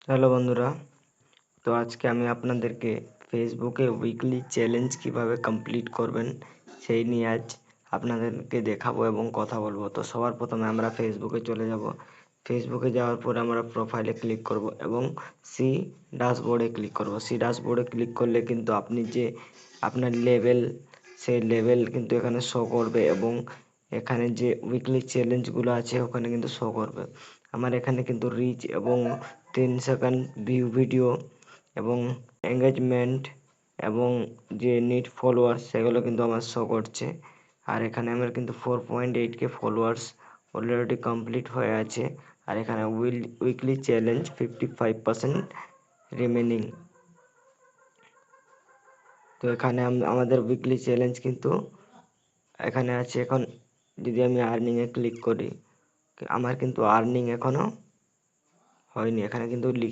Hello বন্ধুরা, তো আজকে আমি আপনাদেরকে ফেসবুকে উইকলি চ্যালেঞ্জ কিভাবে কমপ্লিট করবেন সেই নিয়ে আজ আপনাদেরকে দেখাবো এবং কথা বলবো। তো সবার প্রথমে আমরা ফেসবুকে চলে যাব। ফেসবুকে যাওয়ার পর আমরা প্রোফাইলে ক্লিক করব এবং সি ড্যাশবোর্ডে ক্লিক করব। সি ড্যাশবোর্ডে ক্লিক করলে কিন্তু আপনি যে আপনার লেভেল, সেই লেভেল কিন্তু এখানে শো করবে এবং এখানে যে উইকলি চ্যালেঞ্জগুলো আছে ওখানে কিন্তু শো করবে। আমার এখানে কিন্তু রিচ এবং 3 সেকেন্ড ভিউ ভিডিও এবং এঙ্গেজমেন্ট এবং যে নিট ফলোয়ার্স সেগুলো কিন্তু আমার শো করছে। আর এখানে আমার কিন্তু 4.8K ফলোয়ার্স অলরেডি কমপ্লিট হয়ে আছে। আর এখানে উইকলি চ্যালেঞ্জ 55% রিমেনিং। তো এখানে আমাদের উইকলি চ্যালেঞ্জ কিন্তু এখানে আছে। এখন যদি আমি আর্নিংয়ে ক্লিক করি, আমার কিন্তু আর্নিং এখনো হয়নি। এখানে কিন্তু